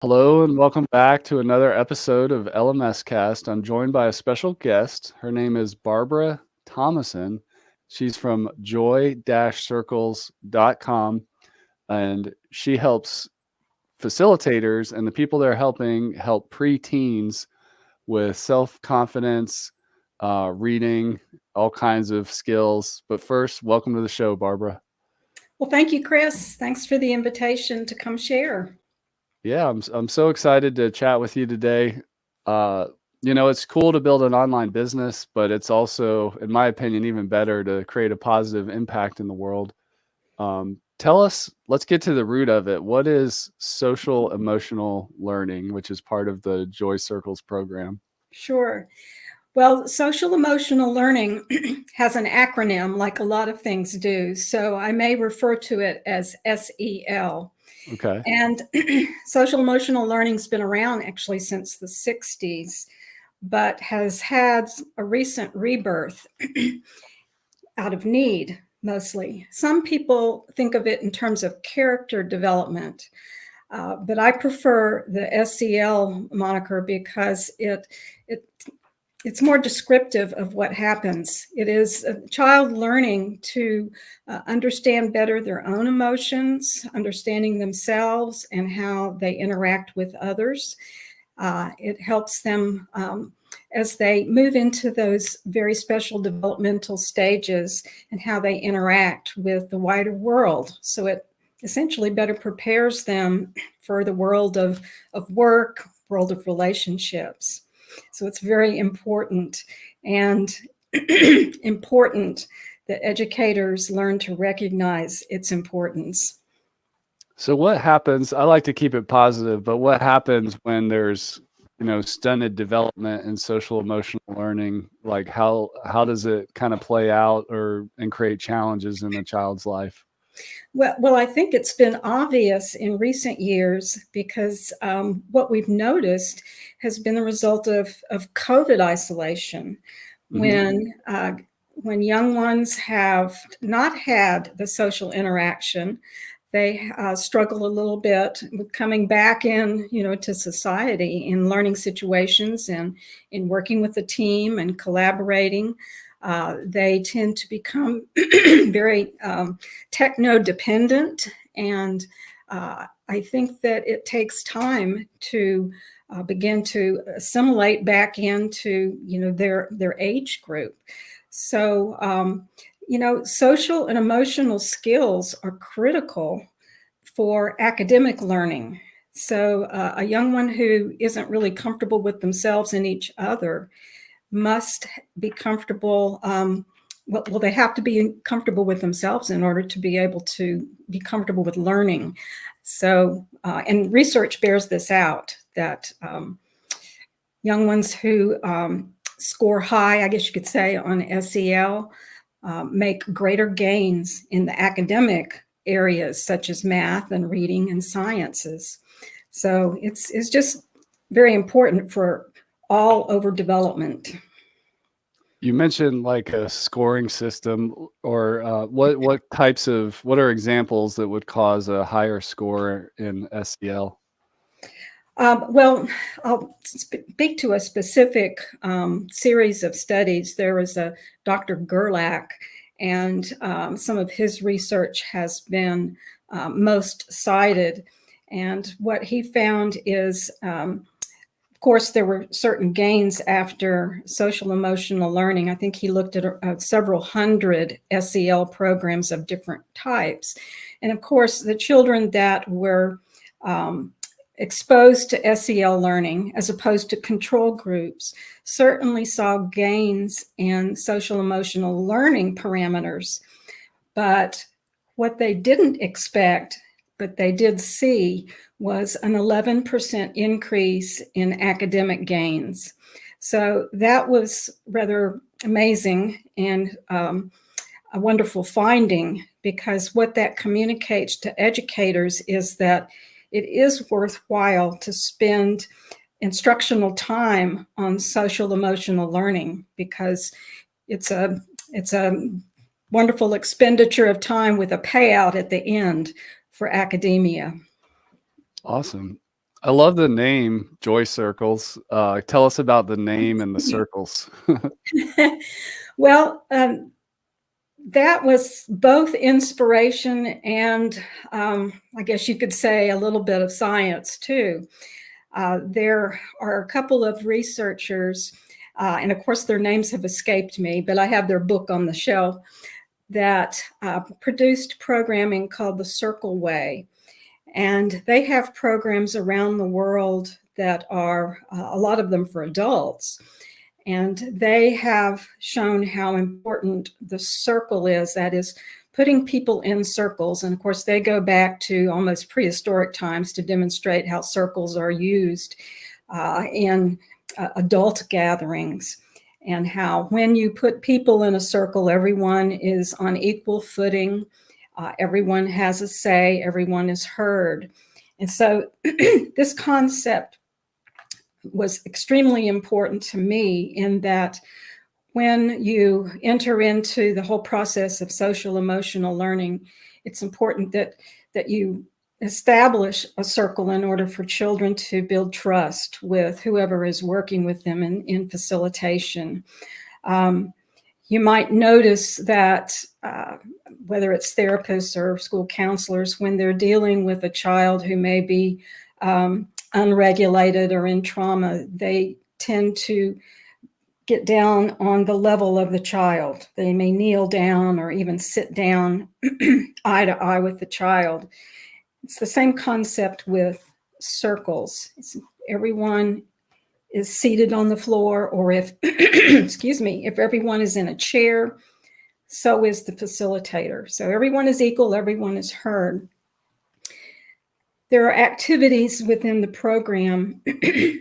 Hello and welcome back to another episode of LMS Cast. I'm joined by a special guest. Her name is Barbara Thomason. She's from joy-circles.com and she helps facilitators and the people they're helping help preteens with self-confidence, reading, all kinds of skills. But first, welcome to the show, Barbara. Well, thank you, Chris. Thanks for the invitation to come share. Yeah, I'm so excited to chat with you today. Uh, it's cool to build an online business, but it's also, in my opinion, even better to create a positive impact in the world. Tell us, let's get to the root of it. What is social emotional learning, which is part of the Joy Circles program? Sure. Well, social emotional learning has an acronym like a lot of things do. So I may refer to it as SEL. Okay. And social emotional learning's been around actually since the 60s, but has had a recent rebirth out of need mostly. Some people think of it in terms of character development. But I prefer the SEL moniker because it's more descriptive of what happens. It is a child learning to understand better their own emotions, understanding themselves and how they interact with others. It helps them as they move into those very special developmental stages and how they interact with the wider world. So it essentially better prepares them for the world of work, world of relationships. So it's very important and important that educators learn to recognize its importance. So what happens, I like to keep it positive, but what happens when there's, stunted development in social emotional learning? Like how does it kind of play out and create challenges in a child's life? Well, I think it's been obvious in recent years because what we've noticed has been the result of COVID isolation. Hmm. When young ones have not had the social interaction, they struggle a little bit with coming back in, to society in learning situations and in working with a team and collaborating. They tend to become very techno dependent, and I think that it takes time to begin to assimilate back into their age group. So social and emotional skills are critical for academic learning. So a young one who isn't really comfortable with themselves and each other must be comfortable. Well, they have to be comfortable with themselves in order to be able to be comfortable with learning. So, and research bears this out that young ones who score high, I guess you could say, on SEL make greater gains in the academic areas such as math and reading and sciences. So it's just very important for all over development. You mentioned like a scoring system, or what are examples that would cause a higher score in SEL? Well, I'll speak to a specific series of studies. There was a Dr. Gerlach, and some of his research has been most cited. And what he found is, of course, there were certain gains after social emotional learning. I think he looked at several hundred SEL programs of different types. And of course, the children that were exposed to SEL learning as opposed to control groups certainly saw gains in social emotional learning parameters. But what they didn't expect, but they did see, was an 11% increase in academic gains. So that was rather amazing and a wonderful finding, because what that communicates to educators is that it is worthwhile to spend instructional time on social emotional learning, because it's a wonderful expenditure of time with a payout at the end for academia. Awesome. I love the name Joy Circles. Tell us about the name and the circles. Well, that was both inspiration and I guess you could say a little bit of science too. There are a couple of researchers, and of course their names have escaped me, but I have their book on the shelf that produced programming called the Circle Way. And they have programs around the world that are a lot of them for adults. And they have shown how important the circle is, that is, putting people in circles. And of course, they go back to almost prehistoric times to demonstrate how circles are used in adult gatherings, and how when you put people in a circle, everyone is on equal footing. Everyone has a say, everyone is heard. And so this concept was extremely important to me, in that when you enter into the whole process of social emotional learning, it's important that you establish a circle in order for children to build trust with whoever is working with them in facilitation. You might notice that whether it's therapists or school counselors, when they're dealing with a child who may be unregulated or in trauma, they tend to get down on the level of the child. They may kneel down or even sit down eye to eye with the child. It's the same concept with circles. Everyone is seated on the floor, or if, excuse me, if everyone is in a chair, so is the facilitator. So everyone is equal, everyone is heard. There are activities within the program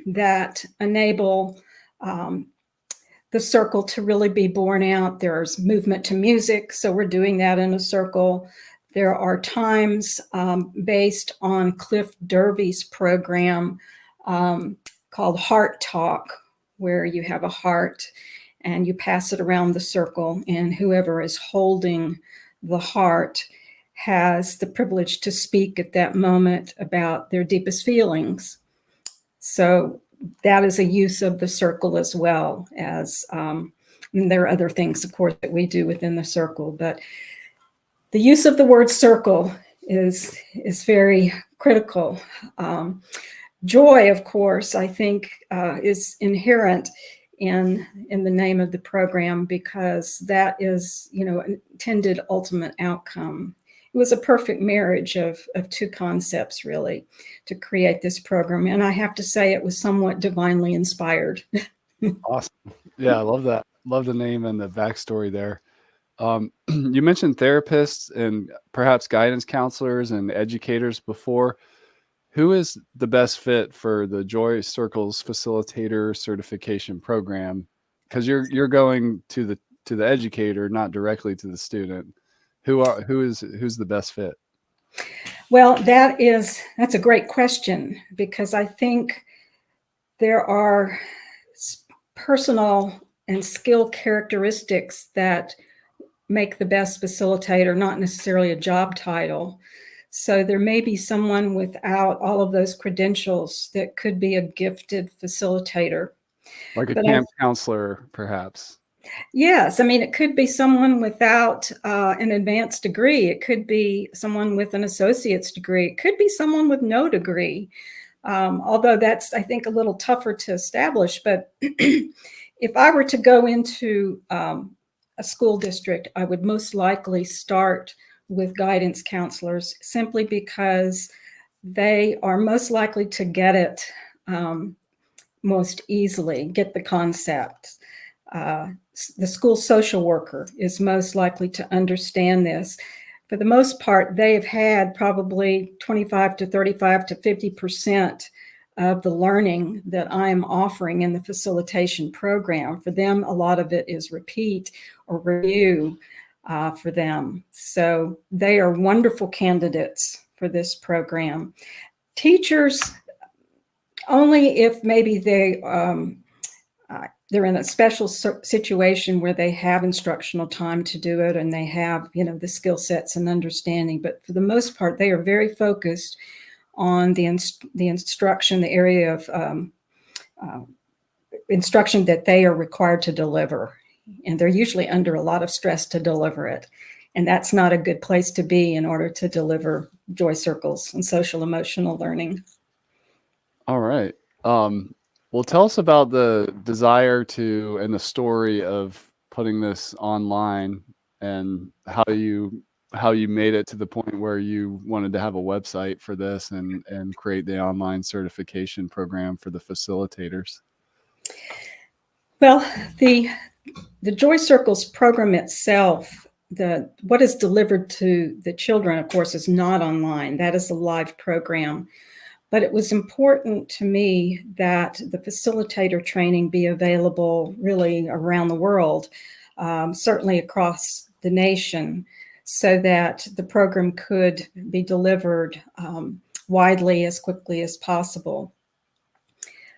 that enable the circle to really be borne out. There's movement to music, so we're doing that in a circle. There are times based on Cliff Derby's program called Heart Talk, where you have a heart and you pass it around the circle, and whoever is holding the heart has the privilege to speak at that moment about their deepest feelings. So that is a use of the circle, as well as, and there are other things, of course, that we do within the circle, but the use of the word circle is very critical. Joy, of course, I think is inherent in the name of the program, because that is, an intended ultimate outcome. It was a perfect marriage of two concepts, really, to create this program. And I have to say, it was somewhat divinely inspired. Awesome. Yeah, I love that. Love the name and the backstory there. You mentioned therapists and perhaps guidance counselors and educators before. Who is the best fit for the Joy Circles Facilitator certification program? Because you're going to the educator, not directly to the student. Who's the best fit? Well, that's a great question, because I think there are personal and skill characteristics that make the best facilitator, not necessarily a job title. So there may be someone without all of those credentials that could be a gifted facilitator. Like a But camp counselor, perhaps. yes, I mean, it could be someone without an advanced degree. It could be someone with an associate's degree. It could be someone with no degree, although that's, I think, a little tougher to establish. But if I were to go into a school district, I would most likely start with guidance counselors, simply because they are most likely to get it most easily, get the concept. The school social worker is most likely to understand this. For the most part, they have had probably 25 to 35 to 50% of the learning that I'm offering in the facilitation program. For them, a lot of it is repeat or review for them. So they are wonderful candidates for this program. Teachers, only if maybe they're in a special situation where they have instructional time to do it, and they have, the skill sets and understanding. But for the most part, they are very focused on the instruction, the area of instruction that they are required to deliver. And they're usually under a lot of stress to deliver it. And that's not a good place to be in order to deliver joy circles and social emotional learning. All right. Well, tell us about the desire to and the story of putting this online and how you made it to the point where you wanted to have a website for this and create the online certification program for the facilitators. Well, the Joy Circles program itself, what is delivered to the children, of course, is not online. That is a live program. But it was important to me that the facilitator training be available really around the world, certainly across the nation, so that the program could be delivered widely as quickly as possible.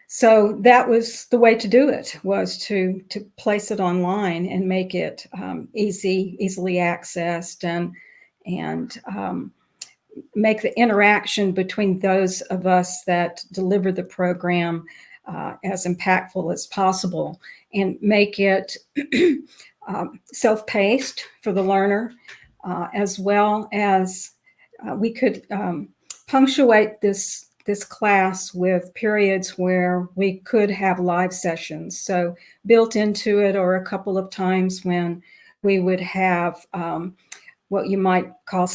So that was the way to do it, was to place it online and make it easily accessed and make the interaction between those of us that deliver the program as impactful as possible, and make it self-paced for the learner, as well as we could punctuate this class with periods where we could have live sessions. So built into it, or a couple of times when we would have what you might call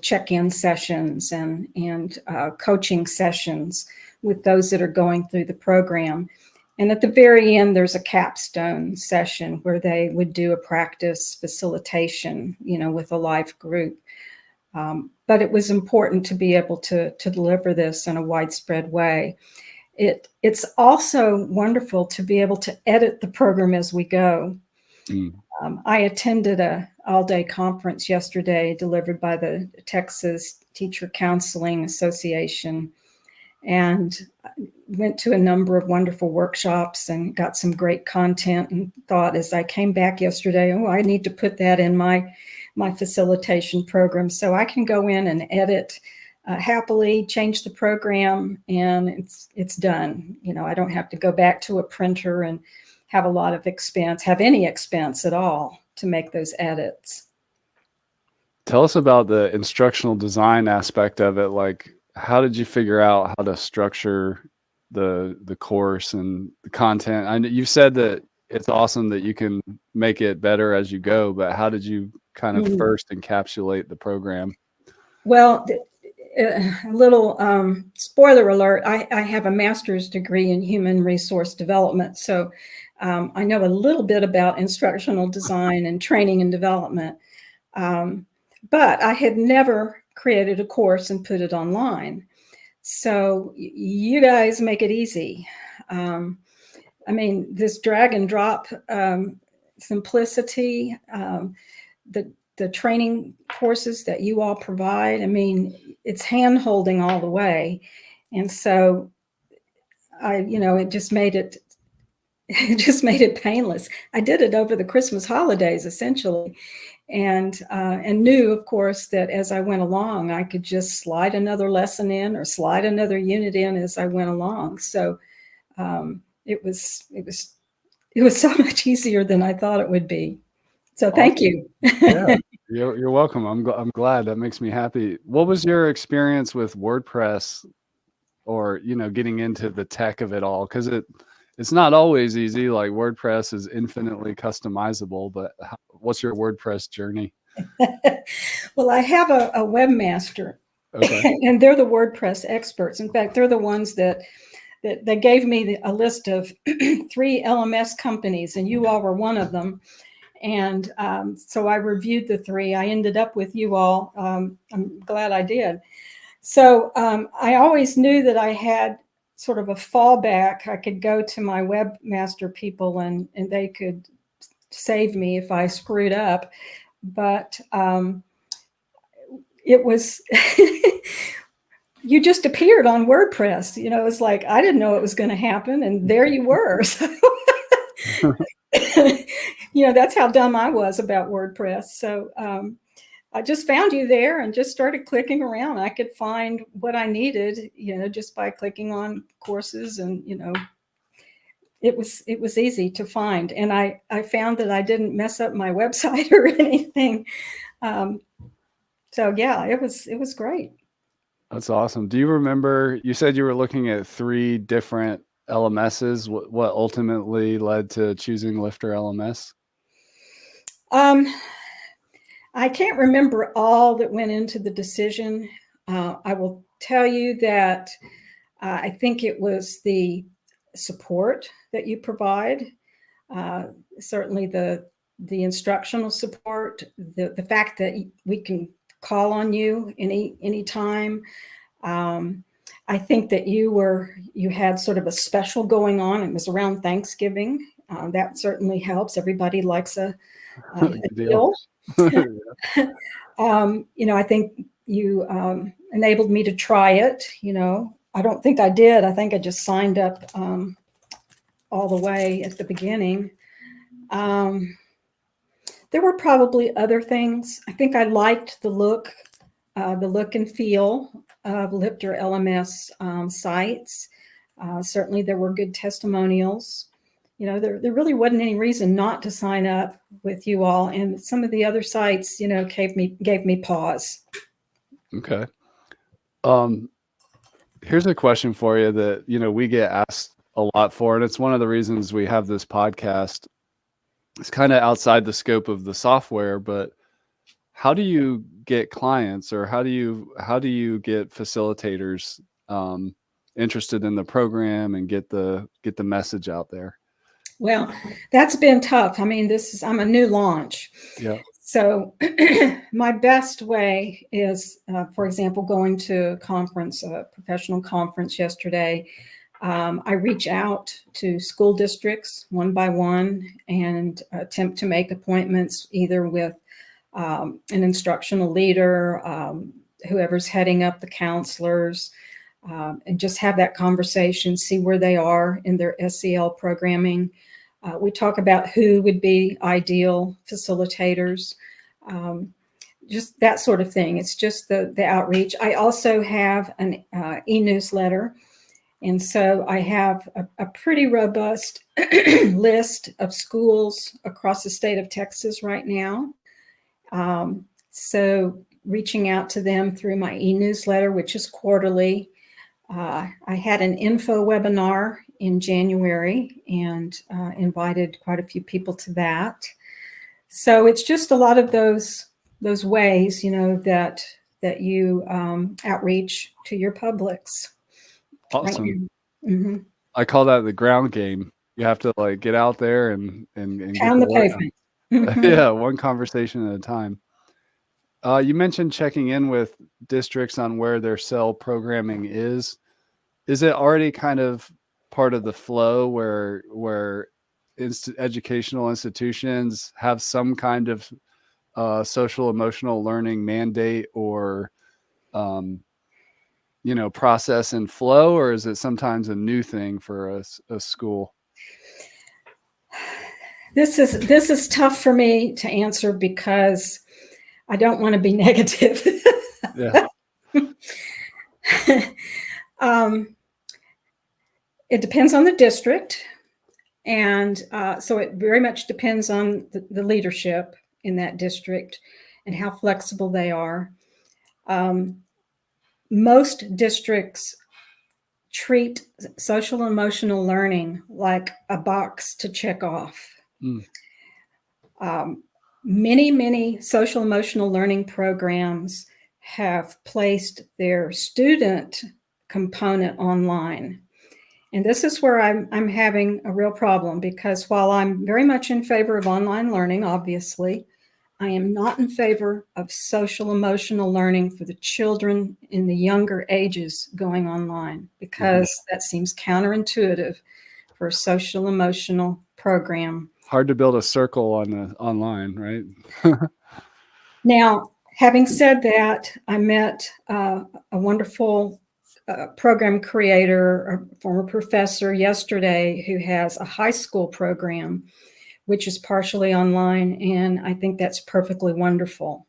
check-in sessions and coaching sessions with those that are going through the program. And at the very end, there's a capstone session where they would do a practice facilitation, with a live group. But it was important to be able to deliver this in a widespread way. It's also wonderful to be able to edit the program as we go. I attended a all-day conference yesterday delivered by the Texas Teacher Counseling Association, and went to a number of wonderful workshops and got some great content, and thought as I came back yesterday, I need to put that in my facilitation program so I can go in and edit happily, change the program, and it's done. I don't have to go back to a printer and have a lot of expense, have any expense at all to make those edits. Tell us about the instructional design aspect of it. Like, how did you figure out how to structure the course and the content? I know you said that it's awesome that you can make it better as you go, but how did you kind of first encapsulate the program? Well, a little spoiler alert, I have a master's degree in human resource development. So I know a little bit about instructional design and training and development. But I had never created a course and put it online. So you guys make it easy. This drag and drop simplicity, the training courses that you all provide, it's hand holding all the way. And so it just made it painless. I did it over the Christmas holidays, essentially. And knew, of course, that as I went along, I could just slide another lesson in or slide another unit in as I went along. So it was so much easier than I thought it would be. So thank you. Yeah, you're welcome. I'm glad. That makes me happy. What was your experience with WordPress, or getting into the tech of it all? Because it's not always easy. Like, WordPress is infinitely customizable, but what's your WordPress journey? Well, I have a webmaster, okay. And they're the WordPress experts. In fact, they're the ones that they gave me a list of 3 LMS companies, and you all were one of them. And so I reviewed the 3. I ended up with you all. I'm glad I did. So I always knew that I had sort of a fallback. I could go to my webmaster people and they could save me if I screwed up. But it was, you just appeared on WordPress. It was like, I didn't know it was going to happen. And there you were. So, that's how dumb I was about WordPress. So I just found you there and just started clicking around. I could find what I needed, just by clicking on courses, and it was easy to find. And I found that I didn't mess up my website or anything. So yeah, it was great. That's awesome. Do you remember, you said you were looking at 3 different LMSs. What ultimately led to choosing LifterLMS? I can't remember all that went into the decision. I will tell you that I think it was the support that you provide, certainly the instructional support, the fact that we can call on you any time. I think that you had sort of a special going on. It was around Thanksgiving. That certainly helps. Everybody likes a Good deal. deal. I think you enabled me to try it. I don't think I did. I think I just signed up all the way at the beginning. There were probably other things. I think I liked the look and feel of LifterLMS sites. Certainly, there were good testimonials. There really wasn't any reason not to sign up with you all. And some of the other sites, gave me pause. Okay. Here's a question for you that, we get asked a lot for, and it's one of the reasons we have this podcast. It's kind of outside the scope of the software, but how do you get clients, or how do you get facilitators interested in the program and get the message out there? Well, that's been tough. I mean, I'm a new launch. Yeah. So my best way is, for example, going to a professional conference yesterday. I reach out to school districts one by one and attempt to make appointments either with an instructional leader, whoever's heading up the counselors, and just have that conversation, see where they are in their SEL programming. We talk about who would be ideal facilitators, just that sort of thing. It's just the outreach. I also have an e-newsletter. And so I have a pretty robust list of schools across the state of Texas right now. So reaching out to them through my e-newsletter, which is quarterly. I had an info webinar in January and invited quite a few people to that. So it's just a lot of those ways, that you outreach to your publics. Awesome. Mm-hmm. I call that the ground game. You have to get out there and Pound the pavement. Mm-hmm. Yeah, one conversation at a time. You mentioned checking in with districts on where their SEL programming is. Is it already kind of part of the flow where educational institutions have some kind of social emotional learning mandate or process and flow, or is it sometimes a new thing for a school? This is tough for me to answer because I don't want to be negative. Yeah. It depends on the district. And so it very much depends on the leadership in that district and how flexible they are. Most districts treat social emotional learning like a box to check off. Many social emotional learning programs have placed their student component online. And this is where I'm having a real problem, because while I'm very much in favor of online learning, obviously, I am not in favor of social emotional learning for the children in the younger ages going online, because that seems counterintuitive for a social emotional program. Hard to build a circle online, right? Now, having said that, I met a wonderful program creator, a former professor yesterday, who has a high school program, which is partially online. And I think that's perfectly wonderful.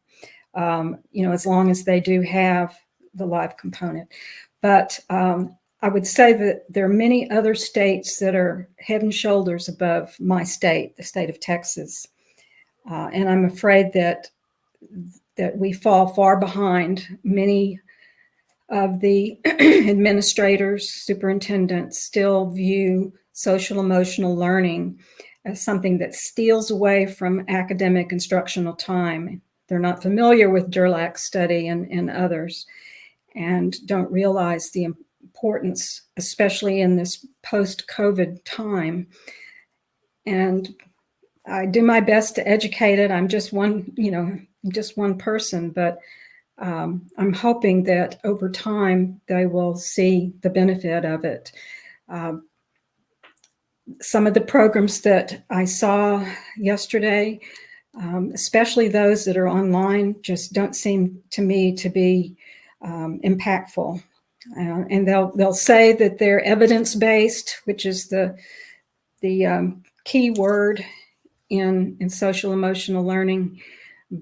as long as they do have the live component. But I would say that there are many other states that are head and shoulders above my state, the state of Texas. And I'm afraid that we fall far behind. Many of the administrators, superintendents still view social emotional learning as something that steals away from academic instructional time. They're not familiar with Durlach's study and others, and don't realize the importance, especially in this post-COVID time. And I do my best to educate it. I'm just one person, but I'm hoping that over time they will see the benefit of it. Some of the programs that I saw yesterday, especially those that are online, just don't seem to me to be impactful. And they'll say that they're evidence-based, which is the key word in social emotional learning,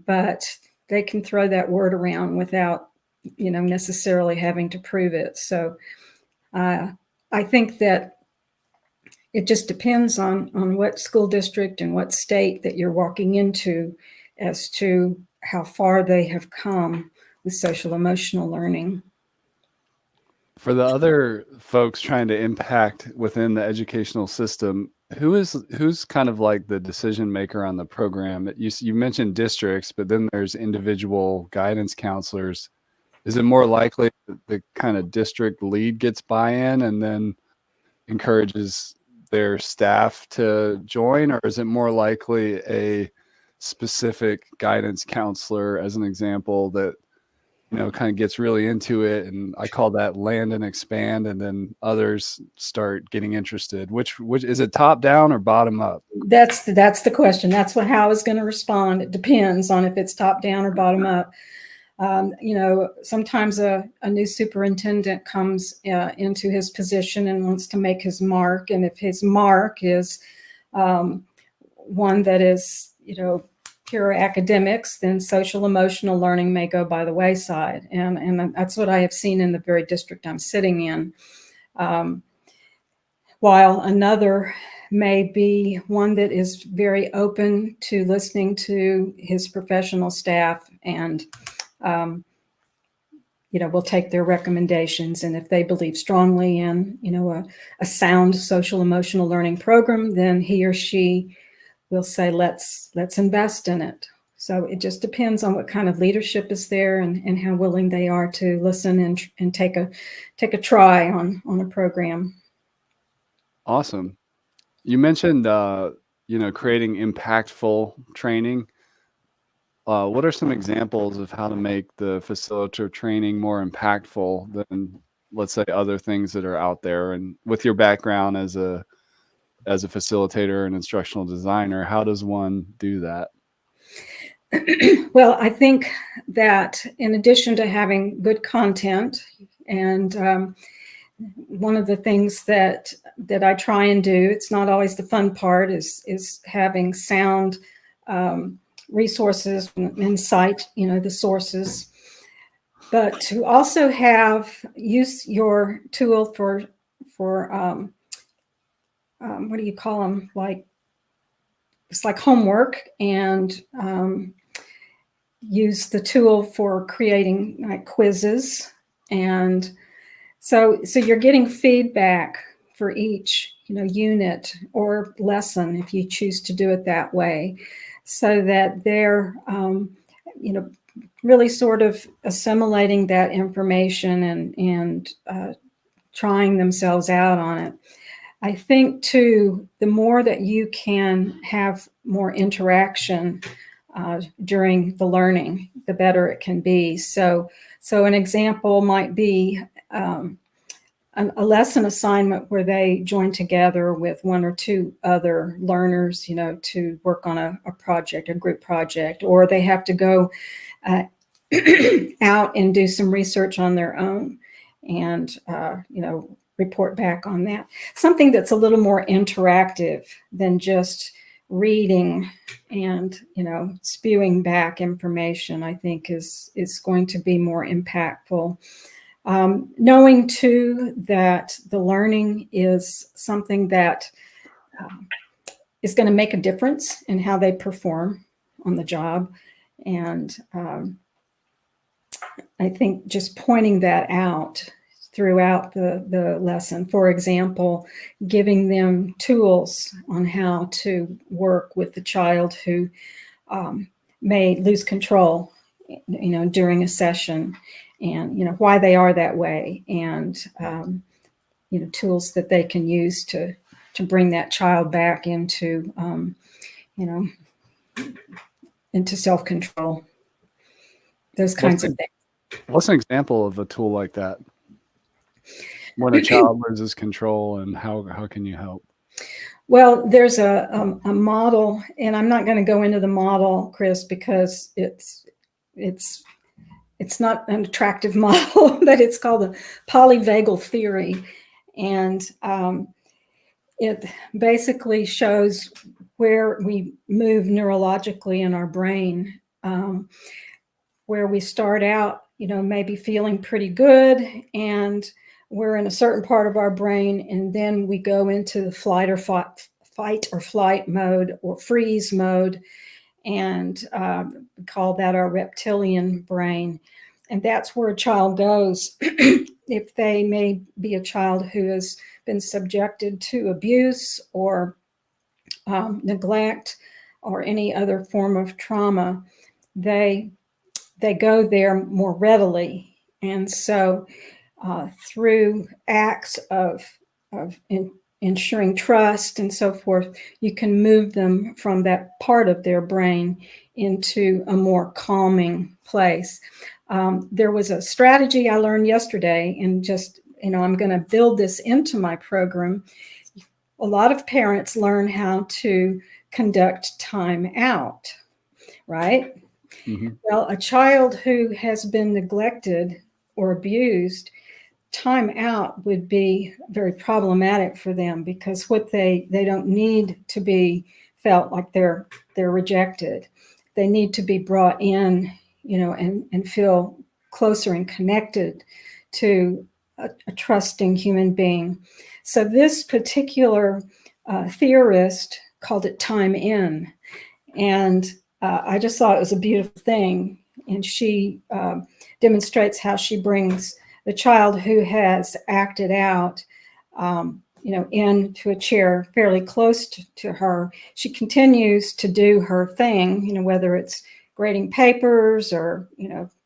but they can throw that word around without, necessarily having to prove it. So I think that it just depends on what school district and what state that you're walking into as to how far they have come with social emotional learning. For the other folks trying to impact within the educational system, who's kind of like the decision maker on the program? You mentioned districts, but then there's individual guidance counselors. Is it more likely that the kind of district lead gets buy-in and then encourages their staff to join, or is it more likely a specific guidance counselor, as an example, that kind of gets really into it, and I call that land and expand, and then others start getting interested? Which is it, top down or bottom up? That's the question. That's how I was going to respond. It depends on if it's top down or bottom up. Sometimes a new superintendent comes into his position and wants to make his mark. And if his mark is one that is, pure academics, then social emotional learning may go by the wayside. And that's what I have seen in the very district I'm sitting in. While another may be one that is very open to listening to his professional staff and will take their recommendations. And if they believe strongly in, a sound social emotional learning program, then he or she will say, let's invest in it. So it just depends on what kind of leadership is there and how willing they are to listen and take a try on a program. Awesome. You mentioned, creating impactful training. What are some examples of how to make the facilitator training more impactful than, let's say, other things that are out there? And with your background as a facilitator and instructional designer, how does one do that? Well, I think that in addition to having good content, and one of the things that I try and do, it's not always the fun part, is having sound resources and cite, the sources, but to also use your tool for what do you call them? It's like homework, and use the tool for creating like quizzes. And so you're getting feedback for each, unit or lesson, if you choose to do it that way, so that they're, really sort of assimilating that information and trying themselves out on it. I think too, the more that you can have more interaction during the learning, the better it can be. So an example might be a lesson assignment where they join together with one or two other learners, to work on a project, a group project, or they have to go out and do some research on their own and, report back on that. Something that's a little more interactive than just reading and, spewing back information, I think is going to be more impactful. Knowing too that the learning is something that is going to make a difference in how they perform on the job. And I think just pointing that out throughout the lesson, for example, giving them tools on how to work with the child who may lose control, during a session, and, why they are that way, and, tools that they can use to bring that child back into, into self-control, those kinds of things. What's an example of a tool like that? When a child loses control, and how can you help? Well, there's a model, and I'm not going to go into the model, Chris, because it's not an attractive model, but it's called the polyvagal theory. And it basically shows where we move neurologically in our brain, where we start out, maybe feeling pretty good, and we're in a certain part of our brain, and then we go into the fight or flight mode or freeze mode, and we call that our reptilian brain. And that's where a child goes if they may be a child who has been subjected to abuse or neglect or any other form of trauma. They go there more readily. And so through acts of ensuring trust and so forth, you can move them from that part of their brain into a more calming place. There was a strategy I learned yesterday, and just, I'm going to build this into my program. A lot of parents learn how to conduct time out, right? Mm-hmm. Well, a child who has been neglected or abused, time out would be very problematic for them, because what they don't need to be felt like they're rejected. They need to be brought in, and feel closer and connected to a trusting human being. So this particular theorist called it time in. And I just thought it was a beautiful thing. And she demonstrates how she brings the child who has acted out, into a chair fairly close to her. She continues to do her thing, whether it's grading papers or,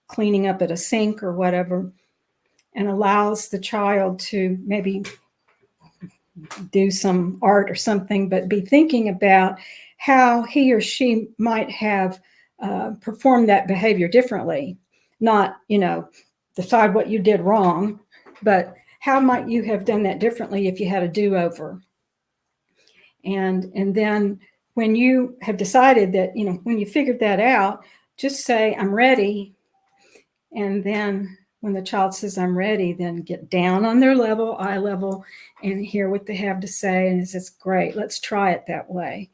cleaning up at a sink or whatever, and allows the child to maybe do some art or something, but be thinking about how he or she might have performed that behavior differently. Not, decide what you did wrong, but how might you have done that differently if you had a do-over? And then when you have decided that, when you figured that out, just say, I'm ready. And then when the child says, I'm ready, then get down on their level, eye level, and hear what they have to say. And it says, great, let's try it that way.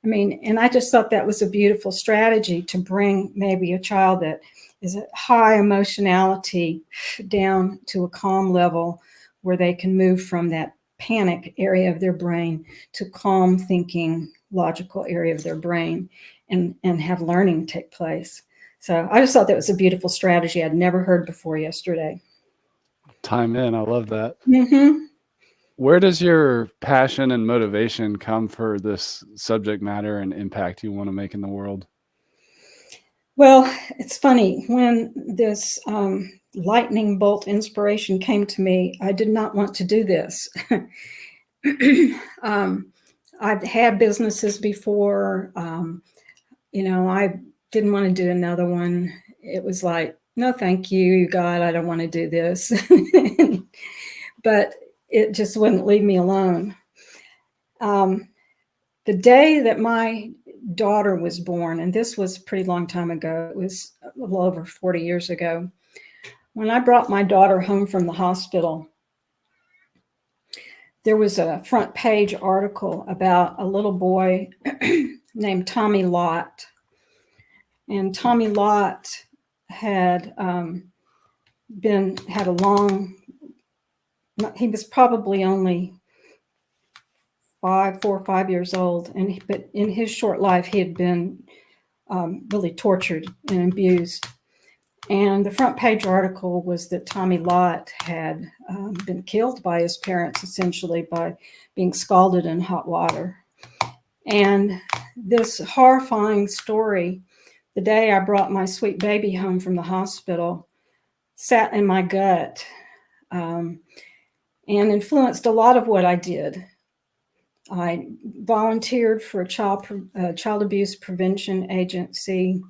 I mean, and I just thought that was a beautiful strategy to bring maybe a child that is at high emotionality down to a calm level, where they can move from that panic area of their brain to calm thinking, logical area of their brain, and have learning take place. So I just thought that was a beautiful strategy I'd never heard before yesterday. Time in, I love that. Mm-hmm. Where does your passion and motivation come for this subject matter and impact you want to make in the world? Well, it's funny. When this lightning bolt inspiration came to me, I did not want to do this. I've had businesses before. I didn't want to do another one. It was like, no, thank you, God, I don't want to do this. But it just wouldn't leave me alone. The day that my daughter was born, and this was a pretty long time ago, it was a little over 40 years ago, when I brought my daughter home from the hospital, there was a front page article about a little boy named Tommy Lott. And Tommy Lott had had a long, he was probably only 4 or 5 years old, but in his short life, he had been really tortured and abused. And the front page article was that Tommy Lott had been killed by his parents, essentially by being scalded in hot water. And this horrifying story, the day I brought my sweet baby home from the hospital, sat in my gut and influenced a lot of what I did. I volunteered for a child abuse prevention agency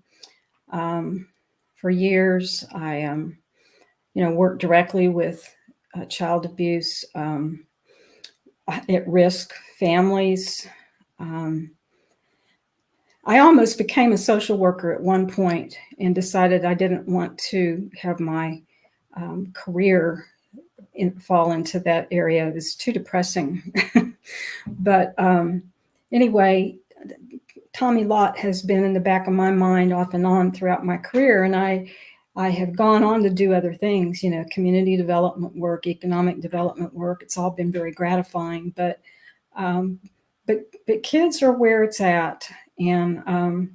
for years. I, worked directly with child abuse at risk families. I almost became a social worker at one point and decided I didn't want to have my career fall into that area. It was too depressing. But anyway, Tommy Lott has been in the back of my mind off and on throughout my career. And I have gone on to do other things, community development work, economic development work. It's all been very gratifying, but kids are where it's at. And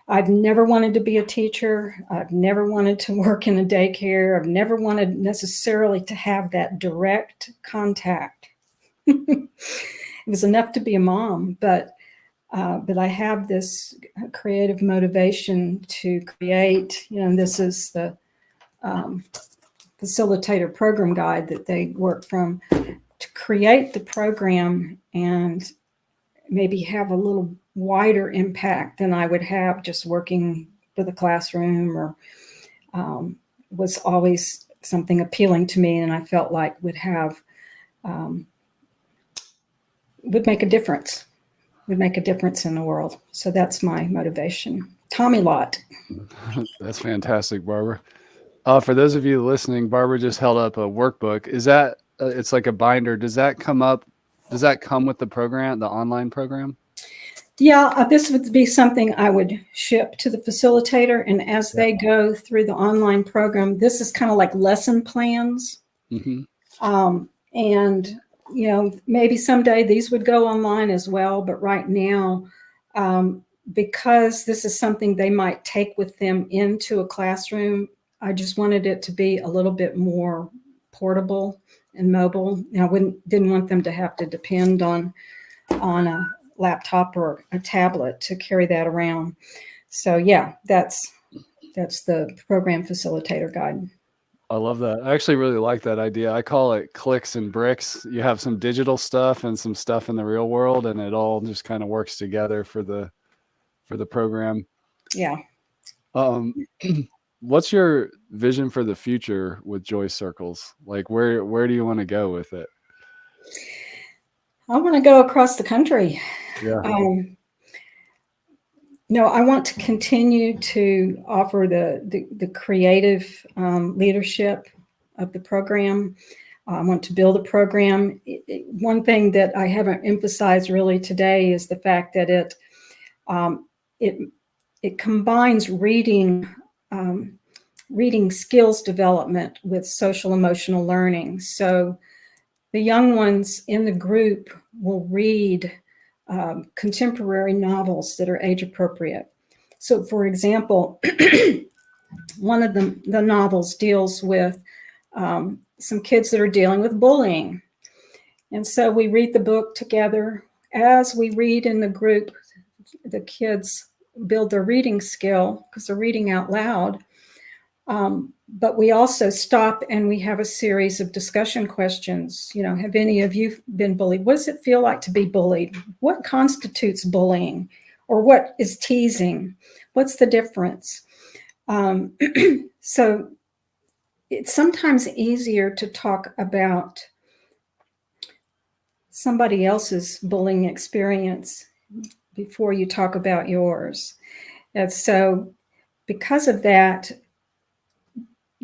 I've never wanted to be a teacher. I've never wanted to work in a daycare. I've never wanted necessarily to have that direct contact. It was enough to be a mom, but I have this creative motivation to create. This is the Facilitator program guide that they work from, to create the program and maybe have a little wider impact than I would have just working with a classroom, or was always something appealing to me, and I felt like would make a difference. Would make a difference in the world. So that's my motivation. Tommy Lott. That's fantastic, Barbara. For those of you listening, Barbara just held up a workbook. Is that it's like a binder? Does that come with the program, the online program? Yeah, this would be something I would ship to the facilitator, and as they go through the online program, this is kind of like lesson plans. Mm-hmm. And maybe someday these would go online as well, but right now, because this is something they might take with them into a classroom, I just wanted it to be a little bit more portable and mobile. I didn't want them to have to depend on a laptop or a tablet to carry that around. So yeah, that's the program facilitator guide. I love that. I actually really like that idea. I call it clicks and bricks. You have some digital stuff and some stuff in the real world, and it all just kind of works together for the program. Yeah. What's your vision for the future with Joy Circles? Like where do you want to go with it? I want to go across the country. Yeah. I want to continue to offer the creative leadership of the program. I want to build a program. One thing that I haven't emphasized really today is the fact that it combines reading skills development with social emotional learning. So the young ones in the group will read contemporary novels that are age appropriate. So, for example, one of the novels deals with some kids that are dealing with bullying. And so we read the book together. As we read in the group, the kids build their reading skill because they're reading out loud. But we also stop and we have a series of discussion questions. Have any of you been bullied? What does it feel like to be bullied? What constitutes bullying? Or what is teasing? What's the difference? So it's sometimes easier to talk about somebody else's bullying experience before you talk about yours. And so because of that,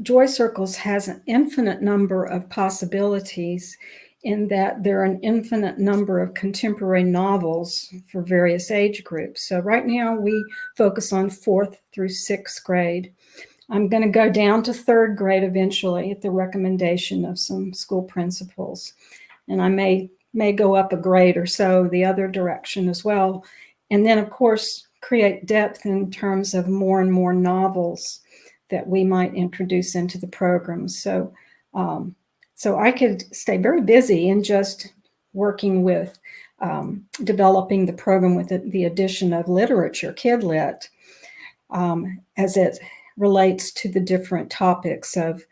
Joy Circles has an infinite number of possibilities in that there are an infinite number of contemporary novels for various age groups. So right now we focus on 4th through 6th grade. I'm going to go down to 3rd grade eventually at the recommendation of some school principals. And I may go up a grade or so the other direction as well. And then, of course, create depth in terms of more and more novels that we might introduce into the program. So I could stay very busy in just working with developing the program with the addition of literature, kid lit, as it relates to the different topics of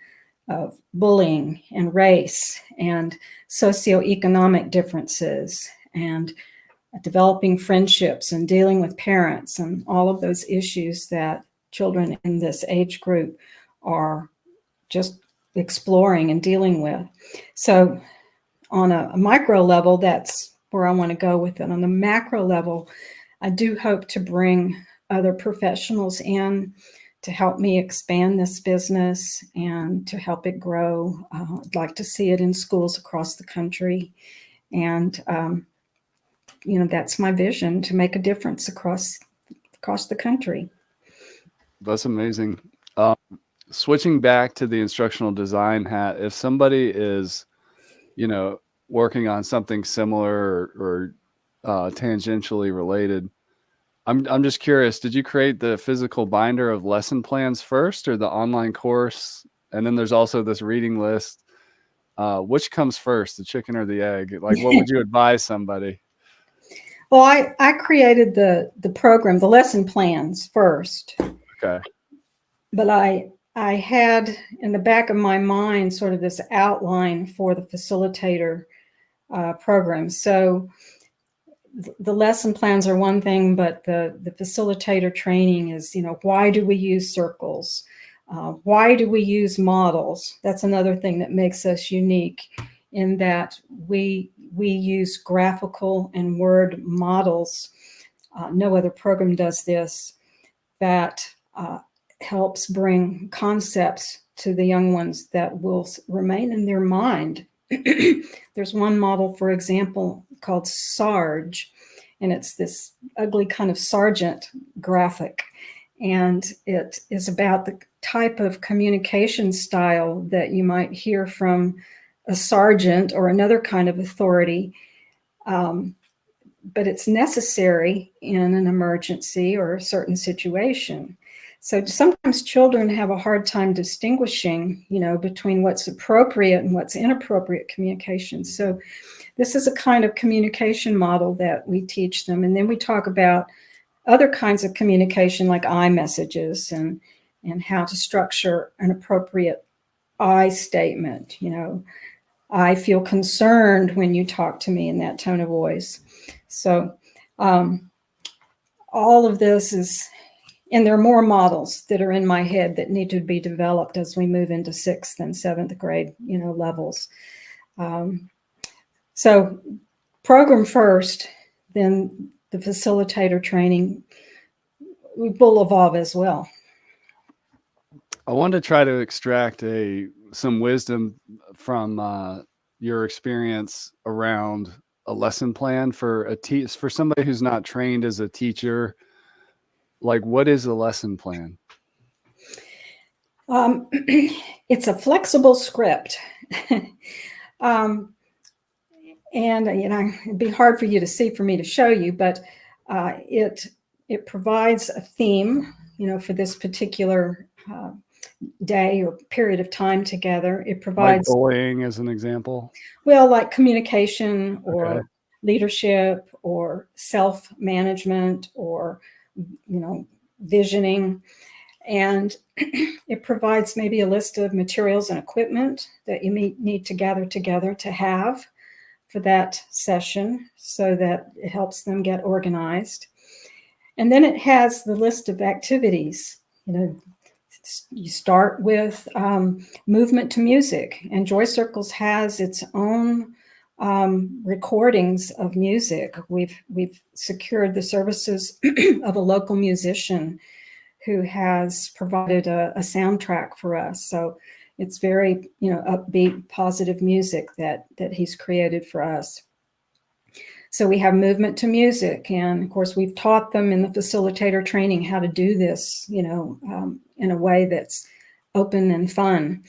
bullying and race and socioeconomic differences and developing friendships and dealing with parents and all of those issues that children in this age group are just exploring and dealing with. So on a micro level, that's where I want to go with it. On the macro level, I do hope to bring other professionals in to help me expand this business and to help it grow. I'd like to see it in schools across the country. And, that's my vision, to make a difference across the country. That's amazing. Switching back to the instructional design hat, if somebody is, working on something similar or tangentially related, I'm just curious, did you create the physical binder of lesson plans first or the online course? And then there's also this reading list. Which comes first, the chicken or the egg? Like, what would you advise somebody? Well, I created the program, the lesson plans first. Okay. But I had in the back of my mind sort of this outline for the facilitator program. So the lesson plans are one thing, but the facilitator training is, why do we use circles? Why do we use models? That's another thing that makes us unique, in that we use graphical and word models. No other program does this. That helps bring concepts to the young ones that will remain in their mind. There's one model, for example, called Sarge, and it's this ugly kind of sergeant graphic. And it is about the type of communication style that you might hear from a sergeant or another kind of authority. But it's necessary in an emergency or a certain situation. So sometimes children have a hard time distinguishing, between what's appropriate and what's inappropriate communication. So this is a kind of communication model that we teach them. And then we talk about other kinds of communication, like iMessages and how to structure an appropriate I statement. I feel concerned when you talk to me in that tone of voice. So all of this is, and there are more models that are in my head that need to be developed as we move into 6th and 7th grade, levels. So program first, then the facilitator training will evolve as well. I wanted to try to extract some wisdom from your experience around a lesson plan for for somebody who's not trained as a teacher. Like, what is a lesson plan? It's a flexible script. And it'd be hard for you to see, for me to show you, but it provides a theme, for this particular day or period of time together. It provides, like bullying as an example. Well, like communication or Okay. leadership or self-management or visioning. And it provides maybe a list of materials and equipment that you need to gather together to have for that session, so that it helps them get organized. And then it has the list of activities. You start with movement to music, and Joy Circles has its own recordings of music. We've secured the services of a local musician who has provided a soundtrack for us. So, It's very, upbeat, positive music that he's created for us. So we have movement to music. And of course, we've taught them in the facilitator training how to do this, in a way that's open and fun.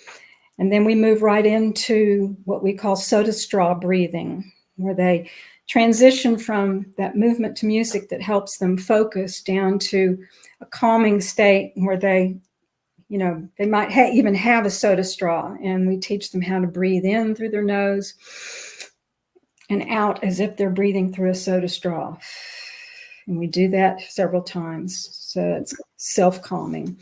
And then we move right into what we call soda straw breathing, where they transition from that movement to music that helps them focus down to a calming state where they might even have a soda straw, and we teach them how to breathe in through their nose and out as if they're breathing through a soda straw. And we do that several times. So it's self-calming.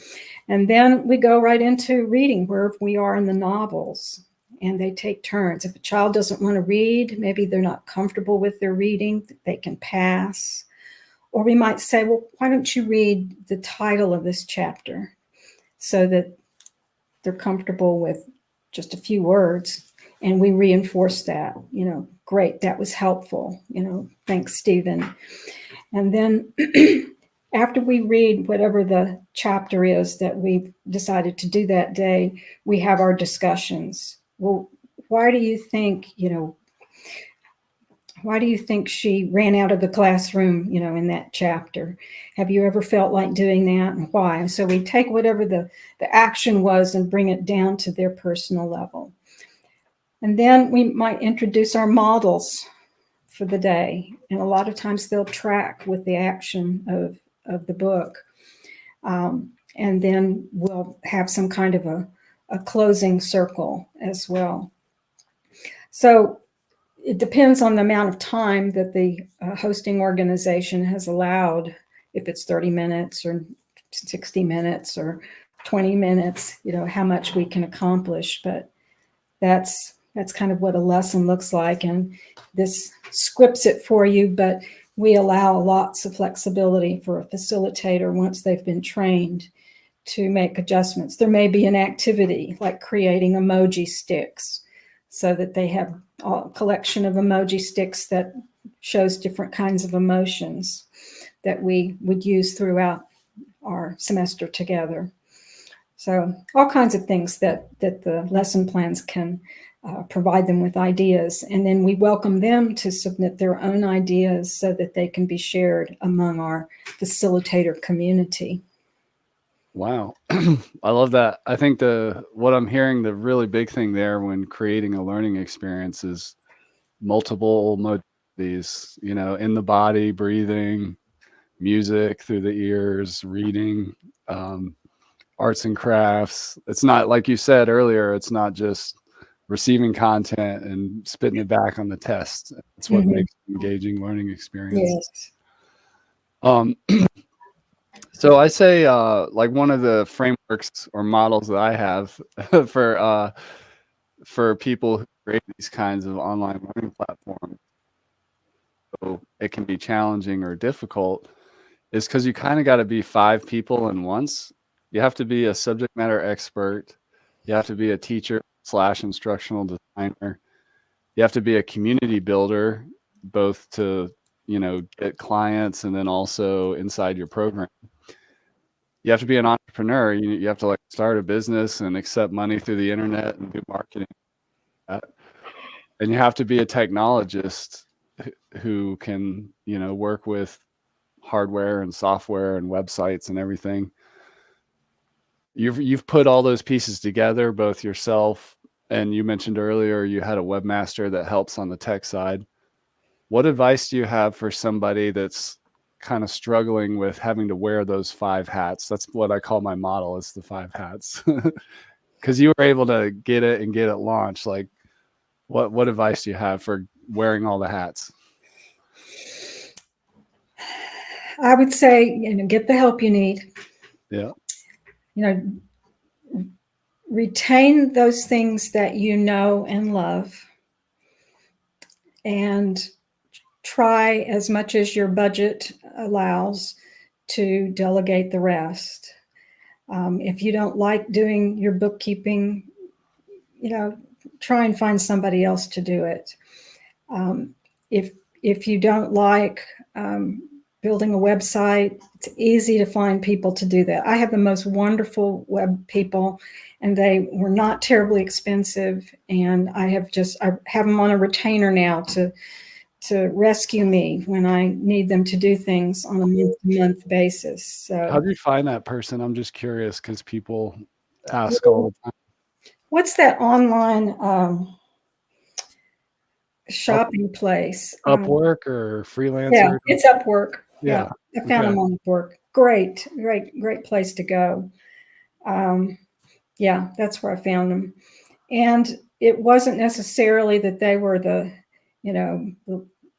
And then we go right into reading, where we are in the novels, and they take turns. If a child doesn't want to read, maybe they're not comfortable with their reading, they can pass. Or we might say, well, why don't you read the title of this chapter, so that they're comfortable with just a few words, and we reinforce that, great, that was helpful, thanks, Stephen. And then after we read whatever the chapter is that we've decided to do that day, we have our discussions. Well, why do you think she ran out of the classroom, in that chapter? Have you ever felt like doing that, and why? So we take whatever the action was and bring it down to their personal level. And then we might introduce our models for the day. And a lot of times they'll track with the action of the book. And then we'll have some kind of a closing circle as well. So it depends on the amount of time that the hosting organization has allowed, if it's 30 minutes or 60 minutes or 20 minutes, how much we can accomplish. But that's kind of what a lesson looks like. And this scripts it for you, but we allow lots of flexibility for a facilitator once they've been trained to make adjustments. There may be an activity like creating emoji sticks, so that they have a collection of emoji sticks that shows different kinds of emotions that we would use throughout our semester together. So all kinds of things that the lesson plans can provide them with ideas. And then we welcome them to submit their own ideas so that they can be shared among our facilitator community. Wow. I love that. I think what I'm hearing, the really big thing there when creating a learning experience is multiple modalities, in the body, breathing, music through the ears, reading, arts and crafts. It's not, like you said earlier, it's not just receiving content and spitting it back on the test. It's what makes an engaging learning experience. Yes. So I say, like, one of the frameworks or models that I have for people who create these kinds of online learning platforms, so it can be challenging or difficult, is because you kind of got to be 5 people in once. You have to be a subject matter expert. You have to be a teacher / instructional designer. You have to be a community builder, both to, get clients and then also inside your program. You have to be an entrepreneur. You have to like start a business and accept money through the internet and do marketing. And you have to be a technologist who can, work with hardware and software and websites and everything. You've put all those pieces together, both yourself, and you mentioned earlier you had a webmaster that helps on the tech side. What advice do you have for somebody that's kind of struggling with having to wear those 5 hats? That's what I call my model, is the 5 hats. Because you were able to get it launched. Like, what advice do you have for wearing all the hats? I would say, get the help you need. Yeah. Retain those things that you know and love, and try as much as your budget allows to delegate the rest. If you don't like doing your bookkeeping, try and find somebody else to do it. If you don't like building a website. It's easy to find people to do that. I have the most wonderful web people, and they were not terribly expensive. And I have them on a retainer now to rescue me when I need them to do things on a month-to-month basis. So, How do you find that person? I'm just curious because people ask all the time. what's that online shopping place? Upwork or Yeah, Freelancer? it's Upwork. Yeah, Yeah. I found Okay. them on Upwork. Great place to go. Yeah, that's where I found them. And it wasn't necessarily that they were the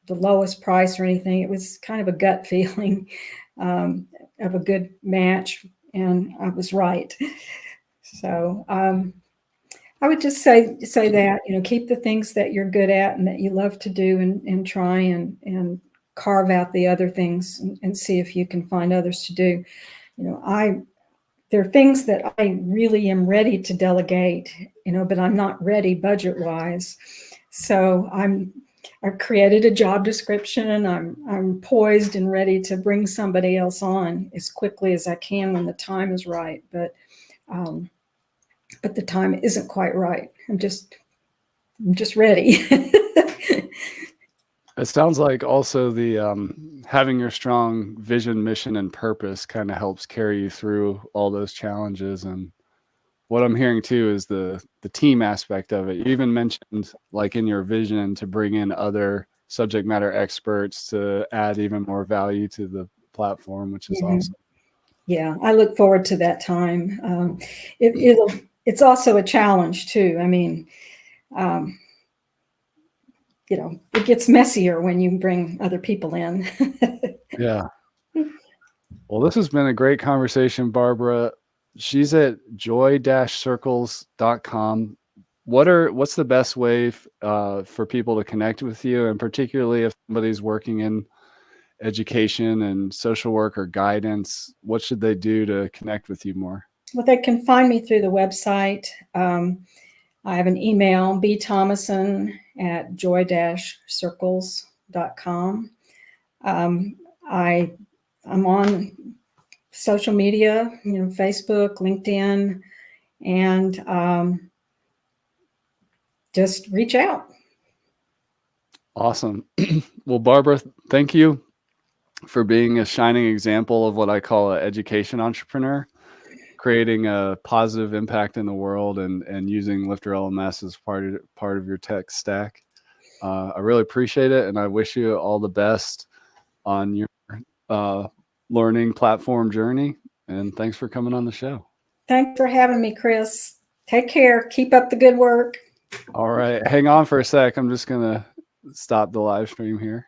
lowest price or anything. It was kind of a gut feeling of a good match, and I was right. So I would just say that, keep the things that you're good at and that you love to do, and try and carve out the other things, and see if you can find others to do. There are things that I really am ready to delegate, but I'm not ready budget-wise. So I've created a job description, and I'm poised and ready to bring somebody else on as quickly as I can when the time is right. But the time isn't quite right. I'm just ready. It sounds like also the having your strong vision, mission, and purpose kind of helps carry you through all those challenges. And what I'm hearing too is the team aspect of it. You even mentioned, like in your vision, to bring in other subject matter experts to add even more value to the platform, which is awesome. Yeah, I look forward to that time. It's also a challenge too. I mean, it gets messier when you bring other people in. Yeah. Well, this has been a great conversation, Barbara. She's at joy-circles.com. What's the best way for people to connect with you, and particularly if somebody's working in education and social work or guidance, what should they do to connect with you more? Well, they can find me through the website. I have an email, bthomason@joy-circles.com. I'm on social media, Facebook, LinkedIn, and just reach out. Awesome. Well, Barbara, thank you for being a shining example of what I call an education entrepreneur, creating a positive impact in the world and using LifterLMS as part of your tech stack. I really appreciate it, and I wish you all the best on your learning platform journey. And thanks for coming on the show. Thanks for having me, Chris. Take care. Keep up the good work. All right. Hang on for a sec. I'm just going to stop the live stream here.